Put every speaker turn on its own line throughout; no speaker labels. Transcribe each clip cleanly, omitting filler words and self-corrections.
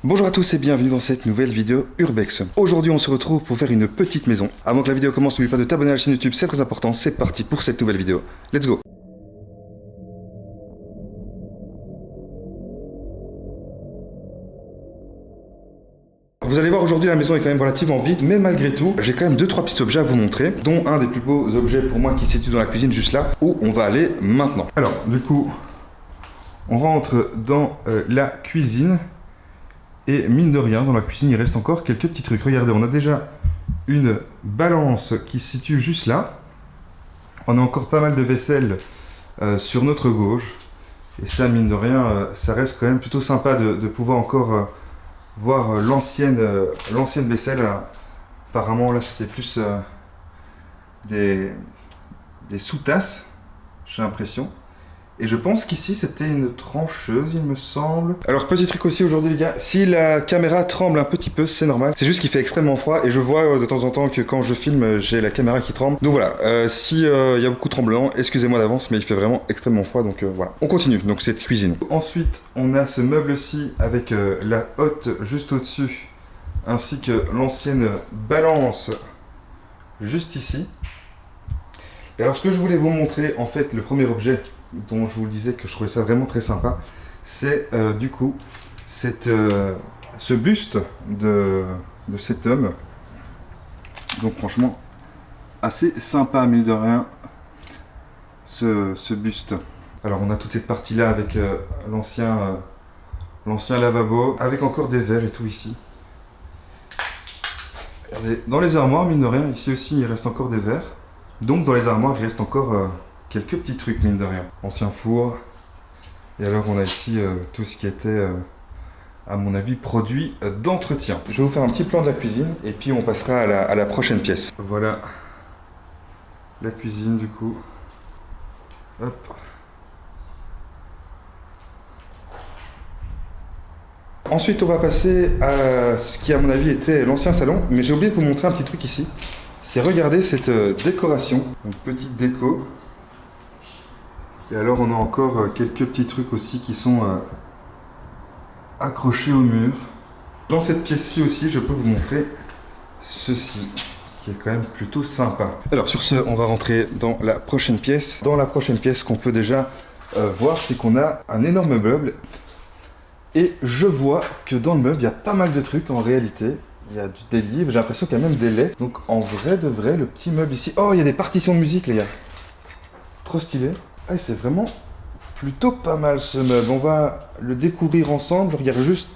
Bonjour à tous et bienvenue dans cette nouvelle vidéo Urbex. Aujourd'hui on se retrouve pour faire une petite maison. Avant que la vidéo commence, n'oublie pas de t'abonner à la chaîne YouTube, c'est très important. C'est parti pour cette nouvelle vidéo. Let's go. Vous allez voir, aujourd'hui la maison est quand même relativement vide, mais malgré tout, j'ai quand même 2-3 petits objets à vous montrer, dont un des plus beaux objets pour moi qui se situe dans la cuisine juste là, où on va aller maintenant. Alors du coup, on rentre dans la cuisine. Et mine de rien, dans la cuisine, il reste encore quelques petits trucs. Regardez, on a déjà une balance qui se situe juste là. On a encore pas mal de vaisselle sur notre gauche. Et ça, mine de rien, ça reste quand même plutôt sympa de pouvoir encore voir l'ancienne vaisselle. Apparemment, là, c'était plus des sous-tasses, j'ai l'impression. Et je pense qu'ici c'était une trancheuse, il me semble. Alors petit truc aussi aujourd'hui les gars, si la caméra tremble un petit peu, c'est normal. C'est juste qu'il fait extrêmement froid et je vois de temps en temps que quand je filme, j'ai la caméra qui tremble. Donc voilà, si il y a beaucoup de tremblements, excusez-moi d'avance, mais il fait vraiment extrêmement froid, donc voilà. On continue, donc cette cuisine. Ensuite, on a ce meuble-ci avec la hotte juste au-dessus, ainsi que l'ancienne balance juste ici. Et alors ce que je voulais vous montrer, en fait, le premier objet dont je vous le disais que je trouvais ça vraiment très sympa, c'est du coup ce buste de cet homme. Donc franchement, assez sympa, mine de rien, ce buste. Alors on a toute cette partie là avec l'ancien lavabo, avec encore des verres et tout ici. Regardez, dans les armoires, mine de rien, ici aussi il reste encore des verres. Donc dans les armoires, il reste encore quelques petits trucs, mine de rien. Ancien four. Et alors on a ici tout ce qui était, à mon avis, produit d'entretien. Je vais vous faire un petit plan de la cuisine et puis on passera à la prochaine pièce. Voilà la cuisine du coup. Hop. Ensuite on va passer à ce qui à mon avis était l'ancien salon. Mais j'ai oublié de vous montrer un petit truc ici. C'est regarder cette décoration. Une petite déco. Et alors on a encore quelques petits trucs aussi qui sont accrochés au mur. Dans cette pièce-ci aussi, je peux vous montrer ceci, qui est quand même plutôt sympa. Alors sur ce, on va rentrer dans la prochaine pièce. Dans la prochaine pièce, qu'on peut déjà voir, c'est qu'on a un énorme meuble. Et je vois que dans le meuble, il y a pas mal de trucs en réalité. Il y a des livres, j'ai l'impression qu'il y a même des lettres. Donc en vrai de vrai, le petit meuble ici... Oh, il y a des partitions de musique les gars. Trop stylé. Ah, c'est vraiment plutôt pas mal ce meuble. On va le découvrir ensemble. Je regarde juste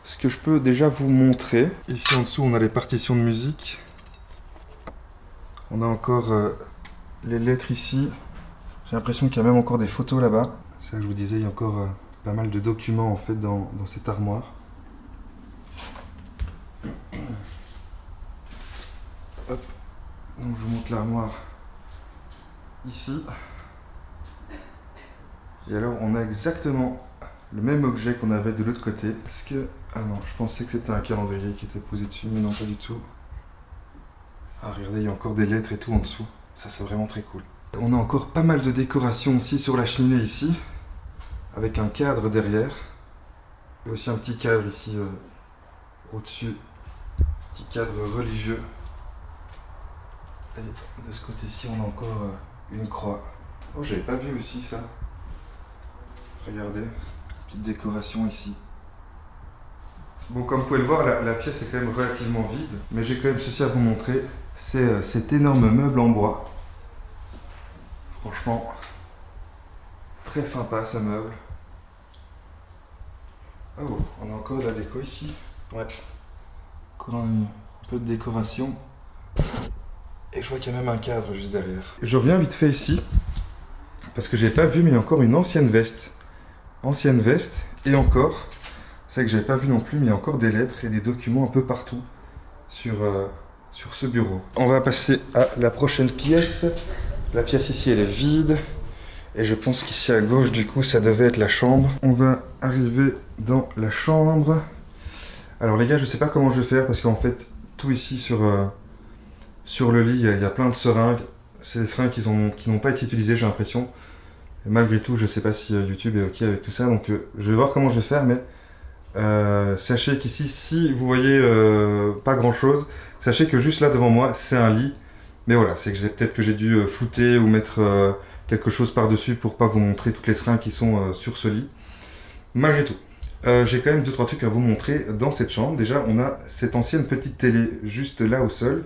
ce que je peux déjà vous montrer. Ici en dessous, on a les partitions de musique. On a encore les lettres ici. J'ai l'impression qu'il y a même encore des photos là-bas. C'est ça que je vous disais, il y a encore pas mal de documents en fait dans cette armoire. Hop. Donc je vous montre l'armoire ici. Et alors on a exactement le même objet qu'on avait de l'autre côté. Parce que... Ah non, je pensais que c'était un calendrier qui était posé dessus, mais non pas du tout. Ah regardez, il y a encore des lettres et tout en dessous. Ça c'est vraiment très cool. On a encore pas mal de décorations aussi sur la cheminée ici. Avec un cadre derrière. Et aussi un petit cadre ici au-dessus. Petit cadre religieux. Et de ce côté-ci on a encore une croix. Oh j'avais pas vu aussi ça. Regardez, petite décoration ici. Bon, comme vous pouvez le voir, la pièce est quand même relativement vide, mais j'ai quand même ceci à vous montrer, c'est cet énorme meuble en bois. Franchement, très sympa ce meuble. Oh, on a encore de la déco ici. Ouais. Encore un peu de décoration. Et je vois qu'il y a même un cadre juste derrière. Je reviens vite fait ici, parce que j'ai pas vu, mais il y a encore une ancienne veste. Ancienne veste, et encore, c'est vrai que j'avais pas vu non plus, mais il y a encore des lettres et des documents un peu partout sur ce bureau. On va passer à la prochaine pièce. La pièce ici elle est vide, et je pense qu'ici à gauche du coup ça devait être la chambre. On va arriver dans la chambre. Alors les gars, je sais pas comment je vais faire, parce qu'en fait tout ici sur le lit il y a plein de seringues. C'est des seringues qui n'ont pas été utilisées, j'ai l'impression. Malgré tout, je sais pas si YouTube est ok avec tout ça, donc je vais voir comment je vais faire, mais Sachez qu'ici, si vous voyez pas grand chose, sachez que juste là devant moi, c'est un lit. Mais voilà, c'est que peut-être que j'ai dû flouter ou mettre quelque chose par-dessus pour pas vous montrer toutes les seringues qui sont sur ce lit. Malgré tout, j'ai quand même 2-3 trucs à vous montrer dans cette chambre. Déjà, on a cette ancienne petite télé juste là au sol.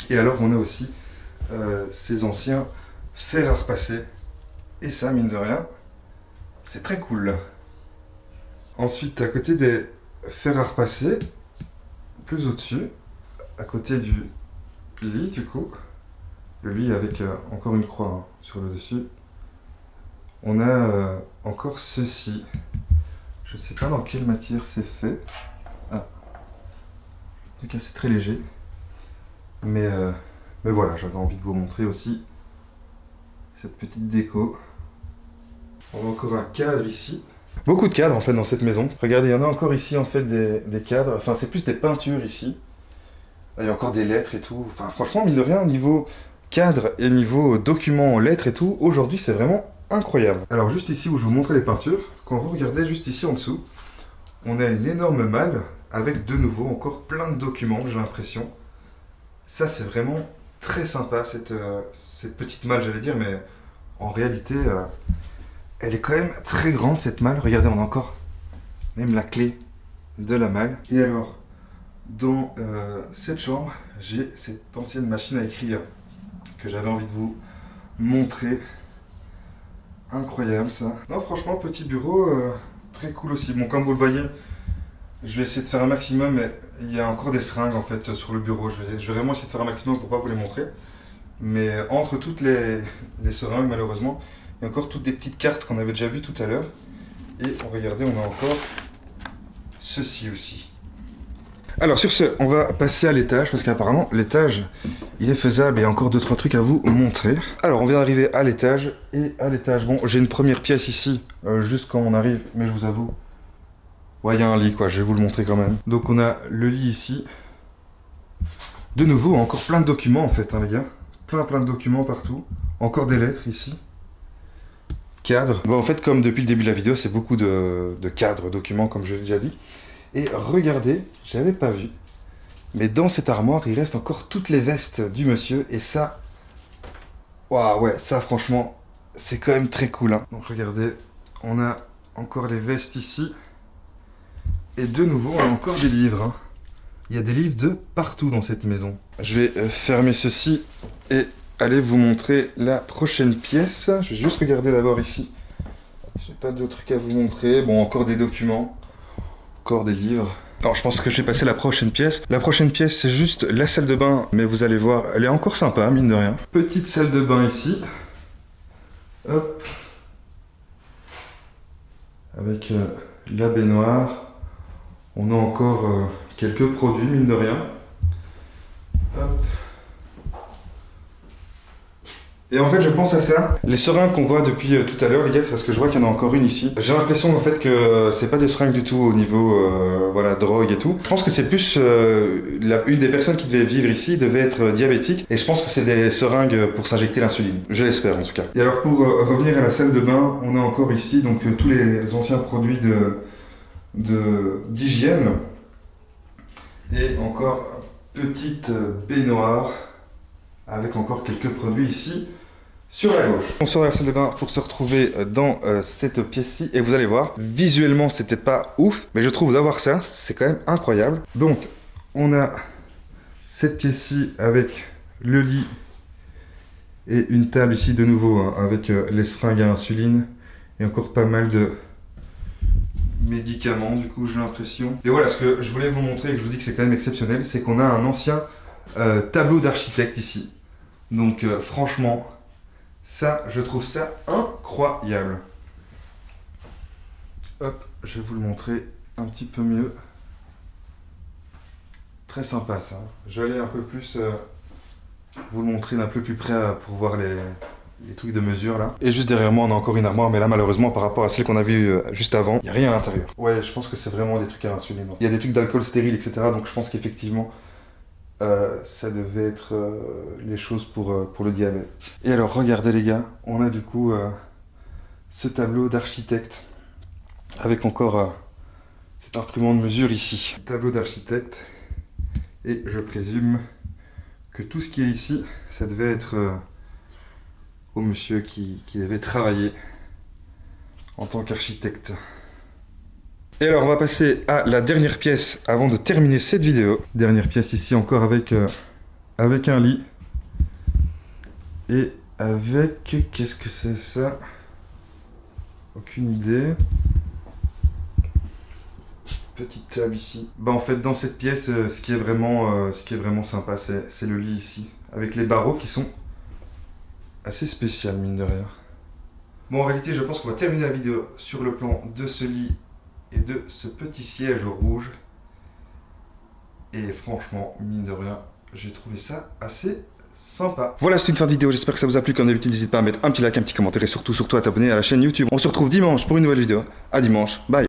Et alors, on a aussi ces anciens fers à repasser. Et ça, mine de rien, c'est très cool. Ensuite, à côté des fers à repasser, plus au-dessus, à côté du lit du coup, le lit avec encore une croix sur le dessus, on a encore ceci. Je sais pas dans quelle matière c'est fait. Ah. En tout cas, c'est très léger. Mais voilà, j'avais envie de vous montrer aussi cette petite déco. On a encore un cadre ici. Beaucoup de cadres en fait dans cette maison. Regardez, il y en a encore ici en fait des cadres. Enfin, c'est plus des peintures ici. Il y a encore des lettres et tout. Enfin, franchement, mine de rien, niveau cadre et niveau documents, lettres et tout, aujourd'hui, c'est vraiment incroyable. Alors, juste ici où je vous montrais les peintures, quand vous regardez juste ici en dessous, on a une énorme malle avec de nouveau encore plein de documents, j'ai l'impression. Ça, c'est vraiment très sympa, cette petite malle, j'allais dire, mais en réalité, elle est quand même très grande, cette malle. Regardez, on a encore même la clé de la malle. Et alors, dans cette chambre, j'ai cette ancienne machine à écrire que j'avais envie de vous montrer. Incroyable, ça. Non, franchement, petit bureau, très cool aussi. Bon, comme vous le voyez, je vais essayer de faire un maximum, mais il y a encore des seringues en fait sur le bureau. Je vais vraiment essayer de faire un maximum pour pas vous les montrer. Mais entre toutes les seringues, malheureusement, il y a encore toutes des petites cartes qu'on avait déjà vues tout à l'heure. Et regardez, on a encore ceci aussi. Alors sur ce, on va passer à l'étage, parce qu'apparemment l'étage, il est faisable et il y a encore 2-3 trucs à vous montrer. Alors on vient d'arriver à l'étage, et à l'étage, bon, j'ai une première pièce ici, juste quand on arrive, mais je vous avoue, ouais, il y a un lit quoi, je vais vous le montrer quand même. Donc on a le lit ici. De nouveau, encore plein de documents en fait, hein, les gars. Plein de documents partout. Encore des lettres ici. Cadres. Bon, en fait, comme depuis le début de la vidéo, c'est beaucoup de cadres, documents, comme je l'ai déjà dit. Et regardez, j'avais pas vu, mais dans cette armoire, il reste encore toutes les vestes du monsieur, et ça... Waouh, ouais, ça franchement, c'est quand même très cool, hein. Donc regardez, on a encore les vestes ici, et de nouveau, on a encore des livres, hein. Il y a des livres de partout dans cette maison. Je vais fermer ceci, et aller vous montrer la prochaine pièce. Je vais juste regarder d'abord ici. J'ai pas d'autres trucs à vous montrer. Bon, encore des documents. Encore des livres. Alors je pense que je vais passer à la prochaine pièce. La prochaine pièce, c'est juste la salle de bain. Mais vous allez voir, elle est encore sympa, mine de rien. Petite salle de bain ici. Hop. Avec la baignoire. On a encore quelques produits, mine de rien. Hop. Et en fait, je pense à ça. Les seringues qu'on voit depuis tout à l'heure, les gars, c'est parce que je vois qu'il y en a encore une ici. J'ai l'impression en fait que c'est pas des seringues du tout au niveau voilà, drogue et tout. Je pense que c'est plus une des personnes qui devait vivre ici devait être diabétique. Et je pense que c'est des seringues pour s'injecter l'insuline. Je l'espère en tout cas. Et alors pour revenir à la salle de bain, on a encore ici donc tous les anciens produits d'hygiène. Et encore une petite baignoire avec encore quelques produits ici. Sur la gauche. On sort de la salle de bain pour se retrouver dans cette pièce-ci. Et vous allez voir, visuellement, c'était pas ouf. Mais je trouve d'avoir ça, c'est quand même incroyable. Donc, on a cette pièce-ci avec le lit. Et une table ici de nouveau, hein, avec les seringues à insuline. Et encore pas mal de médicaments, du coup, j'ai l'impression. Et voilà, ce que je voulais vous montrer, et que je vous dis que c'est quand même exceptionnel, c'est qu'on a un ancien tableau d'architecte ici. Donc, franchement... ça, je trouve ça incroyable. Hop, je vais vous le montrer un petit peu mieux. Très sympa ça. Je vais aller un peu plus vous le montrer d'un peu plus près pour voir les trucs de mesure là. Et juste derrière moi, on a encore une armoire, mais là malheureusement par rapport à celle qu'on a vue juste avant, il n'y a rien à l'intérieur. Ouais, je pense que c'est vraiment des trucs à l'insuline. Il y a des trucs d'alcool stérile, etc. Donc je pense qu'effectivement, ça devait être les choses pour le diabète. Et alors regardez les gars, on a du coup ce tableau d'architecte avec encore cet instrument de mesure ici. Tableau d'architecte. Et je présume que tout ce qui est ici, ça devait être au monsieur qui devait travailler en tant qu'architecte. Et alors on va passer à la dernière pièce avant de terminer cette vidéo. Dernière pièce ici encore avec un lit. Et avec... qu'est-ce que c'est ça? Aucune idée. Petite table ici. Bah en fait dans cette pièce, ce qui est vraiment sympa, c'est le lit ici. Avec les barreaux qui sont assez spéciaux mine de rien. Bon en réalité je pense qu'on va terminer la vidéo sur le plan de ce lit et de ce petit siège rouge. Et franchement, mine de rien, j'ai trouvé ça assez sympa. Voilà, c'est une fin de vidéo, j'espère que ça vous a plu. Comme d'habitude, n'hésitez pas à mettre un petit like, un petit commentaire et surtout à t'abonner à la chaîne YouTube. On se retrouve dimanche pour une nouvelle vidéo. À dimanche, bye.